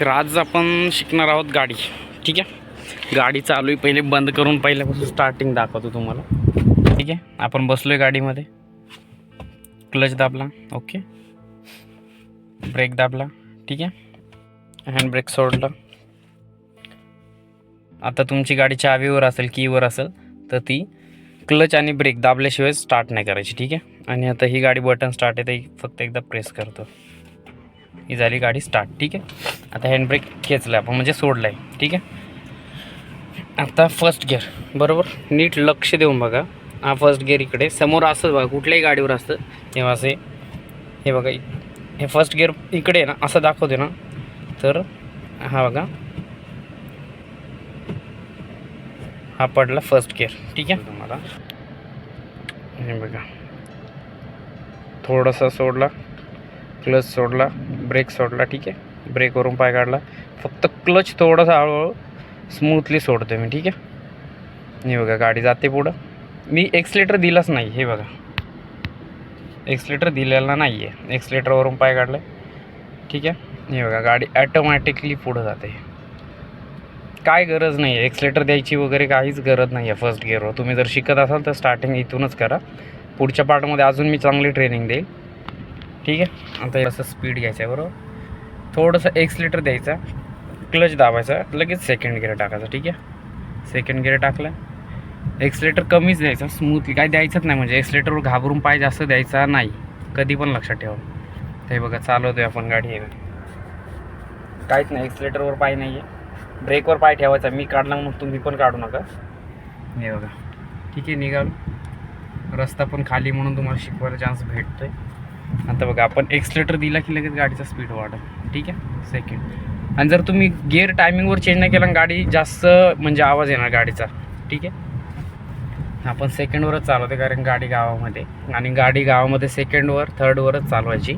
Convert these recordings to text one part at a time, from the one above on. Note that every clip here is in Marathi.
तर आज आपण शिकणार आहोत गाडी. ठीक आहे, गाडी चालू आहे. पहिले बंद करून पहिल्यापासून स्टार्टिंग दाखवतो तुम्हाला. ठीक आहे, आपण बसलोय गाडीमध्ये. क्लच दाबला, ओके, ब्रेक दाबला, ठीक आहे, हँड ब्रेक सोडला. आता तुमची गाडी चावीवर असेल, कीवर असेल तर ती क्लच आणि ब्रेक दाबल्याशिवाय स्टार्ट नाही करायची. ठीक आहे, आणि आता ही गाडी बटन स्टार्ट आहे ते फक्त एकदा प्रेस करतो. ही झाली गाडी स्टार्ट. ठीक आहे, आता हँड ब्रेक खेचला आपण म्हणजे सोडला आहे. ठीक आहे, आता फर्स्ट गिअर बरोबर नीट लक्ष देऊन बघा. हा फर्स्ट गिअर इकडे समोर असं बघा, कुठल्याही गाडीवर असतं तेव्हा असे हे बघा, हे फर्स्ट गिअर इकडे आहे ना, असं दाखवते ना, तर हा बघा हा पडला फर्स्ट गिअर. ठीक आहे, तुम्हाला हे बघा थोडासा सोडला, क्लच सोडला, ब्रेक सोडला. ठीक आहे, ब्रेकवरून पाय काढला, फक्त क्लच थोडासा हळूहळू स्मूथली सोडतो मी. ठीक आहे, हे बघा गाडी जाते पुढं. मी एक्सलेटर दिलाच नाही, हे बघा एक्सलेटर दिलेला नाही आहे, एक्सलेटरवरून पाय काढला. ठीक आहे, हे बघा गाडी ॲटोमॅटिकली पुढं जाते. काय गरज नाही आहे एक्सलेटर द्यायची वगैरे, काहीच गरज नाही आहे फर्स्ट गिअरवर. तुम्ही जर शिकत असाल तर स्टार्टिंग इथूनच करा. पुढच्या पार्टमध्ये अजून मी चांगली ट्रेनिंग देईल. ठीक आहे, आता असं स्पीड घ्यायचं आहे बरोबर, थोडंसं एक्सलेटर द्यायचा, क्लच दाबायचा, लगेच सेकंड गिअर टाकायचा. ठीक आहे, सेकंड गिअर टाकला, एक्सलेटर कमीच द्यायचा, स्मूथली काय द्यायचंच नाही, म्हणजे एक्सलेटरवर घाबरून पाय जास्त द्यायचा नाही, कधी पण लक्षात ठेवा. ते बघा चालवतोय आपण गाडी, आहे काहीच नाही, एक्सलेटरवर पाय नाही आहे, ब्रेकवर पाय ठेवायचा. मी काढला मग तुम्ही पण काढू नका. हे बघा, ठीक आहे, निघालो. रस्ता पण खाली म्हणून तुम्हाला शिकवायला चान्स भेटतोय. आता बघा आपण एक्सलेटर दिला की लगेच गाडीचा स्पीड वाढेल. ठीक आहे, सेकंड. आणि जर तुम्ही गिअर टायमिंगवर चेंज नाही केला गाडी जास्त म्हणजे आवाज येणार गाडीचा. ठीक आहे, आपण सेकंडवरच चालवते कारण गाडी गावामध्ये, आणि गाडी गावामध्ये सेकंडवर थर्डवरच चालवायची.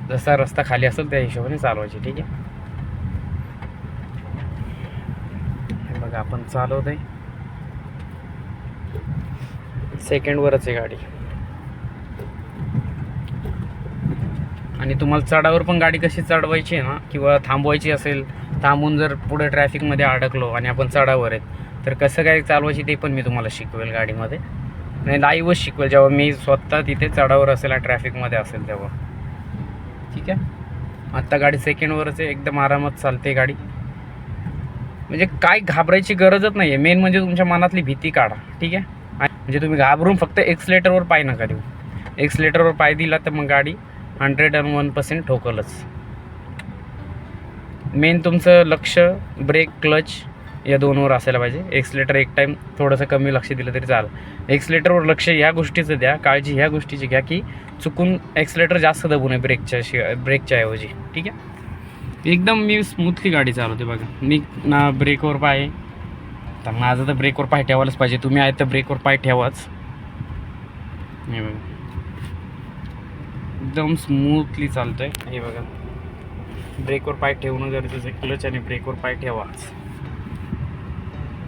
जसा रस्ता खाली असेल त्या हिशोबाने चालवायची. ठीक आहे, हे बघा आपण चालवत आहे, सेकंडवरच आहे गाडी. आणि तुम्हाला चढावर पण गाडी कशी चढवायची आहे ना, किंवा थांबवायची असेल, थांबून जर पुढे ट्रॅफिकमध्ये अडकलो आणि आपण चढावर आहेत तर कसं काय चालवायची ते पण मी तुम्हाला शिकवेल गाडीमध्ये. नाही लाईव्हच शिकवेल जेव्हा मी स्वतः तिथे चढावर असेल आणि ट्रॅफिकमध्ये असेल तेव्हा. ठीक आहे, आत्ता गाडी सेकंडवरच आहे, एकदम आरामात चालते गाडी, म्हणजे काय घाबरायची गरजच नाही आहे. मेन म्हणजे तुमच्या मनातली भीती काढा. ठीक आहे, म्हणजे तुम्ही घाबरून फक्त एक्सलेटरवर पाय नका देऊ. एक्सलेटरवर पाय दिला तर मग गाडी 101% ठोकलच. मेन तुमचं लक्ष ब्रेक क्लच या दोनवर असायला पाहिजे. एक्सलेटर एक टाईम थोडंसं कमी लक्ष दिलं तरी चालेल. एक्सलेटरवर लक्ष ह्या गोष्टीचं द्या, काळजी ह्या गोष्टीची घ्या की चुकून एक्सलेटर जास्त दबू नये ब्रेकच्या ऐवजी. ठीक आहे, एकदम मी स्मूथली गाडी चालवते बघा. मी ना ब्रेकवर पाय, तर माझं तर ब्रेकवर पाय ठेवायलाच पाहिजे. तुम्ही आहे तर ब्रेकवर पाय ठेवाच. हे बघा एकदम स्मूथली चालतोय. हे बघा ब्रेकवर पाय ठेवणं गरजेचं आहे, क्लच आणि ब्रेकवर पाय ठेवाच.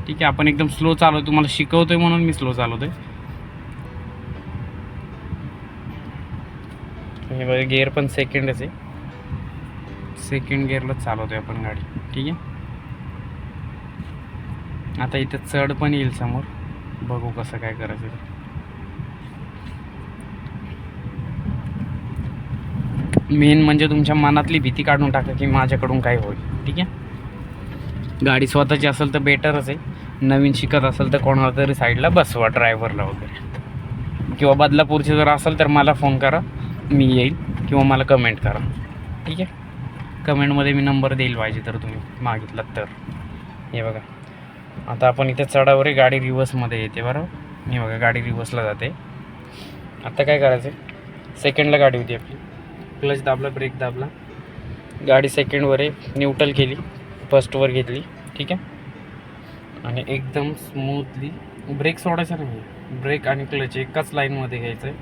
ठीक आहे, आपण एकदम स्लो चालवतो, तुम्हाला शिकवतोय म्हणून मी स्लो चालवतोय. हे बघा गिअर पण सेकंडच आहे, सेकंड गिअरलाच चालवतोय आपण गाडी. ठीक आहे, आता इथं चढ पण येईल समोर, बघू कसं काय करायचं. मेन म्हणजे तुमच्या मनातली भीती काढून टाका की माझ्याकडून काय होईल. ठीक आहे, गाडी स्वतःची असेल तर बेटरच आहे. नवीन शिकत असेल तर कोणाला तरी साईडला बसवा, ड्रायव्हरला वगैरे, किंवा बदलापूरचे जर असेल तर मला फोन करा, मी येईल, किंवा मला कमेंट करा. ठीक आहे, कमेंटमध्ये मी नंबर देईल पाहिजे तर तुम्ही मागितलात तर. हे बघा आता आपण इथे चढावर गाडी रिव्हर्समध्ये येते बरोबर. हे बघा गाडी रिव्हर्सला जाते. आता काय करायचं, सेकंडला गाडी होती आपली, क्लच दाबला, ब्रेक दाबला, गाडी सेकंडवर आहे, न्यूट्रल केली, फर्स्टवर घेतली. ठीक आहे, आणि एकदम स्मूथली ब्रेक सोडायचा नाही, ब्रेक आणि क्लच एकाच लाईनमध्ये घ्यायचं आहे.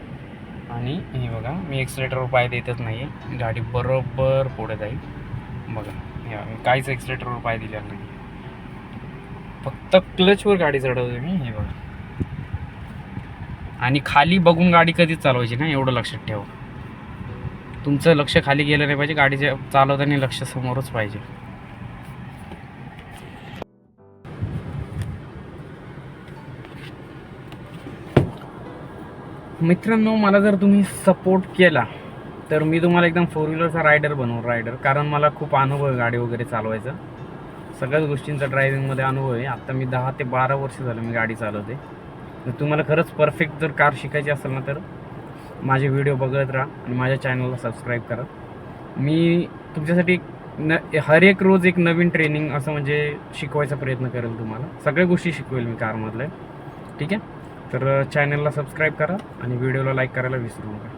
आणि हे बघा मी एक्सलेटरवर पाय देतच नाही आहे, गाडी बरोबर पुढे जाईल. बघा हे मी काहीच एक्सलेटरवर पाय दिलेला नाही, फक्त क्लचवर गाडी चढवते मी. हे बघा, आणि खाली बघून गाडी कधीच चालवायची नाही, एवढं लक्षात ठेवा. तुमचं लक्ष खाली गेलं नाही पाहिजे, गाडीचे चालवताना लक्ष समोरच पाहिजे. मित्रांनो, मला जर तुम्ही सपोर्ट केला तर मी तुम्हाला एकदम 4 व्हीलरचा रायडर, कारण मला खूप अनुभव आहे गाडी वगैरे चालवायचा. सगळ्याच गोष्टींचा ड्रायव्हिंगमध्ये अनुभव आहे. आत्ता मी 10 ते 12 वर्ष झालं मी गाडी चालवते. जर तुम्हाला खरंच परफेक्ट जर कार शिकायची असेल ना, तर माझे व्हिडिओ बघत राहा आणि माझ्या चॅनलला सबस्क्राईब करा. मी तुमच्यासाठी हर एक रोज एक नवीन ट्रेनिंग असं म्हणजे शिकवायचा प्रयत्न करेल. तुम्हाला सगळ्या गोष्टी शिकवेल मी कारमधल्या. ठीक आहे, तर चॅनलला सबस्क्राईब करा आणि व्हिडिओला लाईक करायला विसरू नका.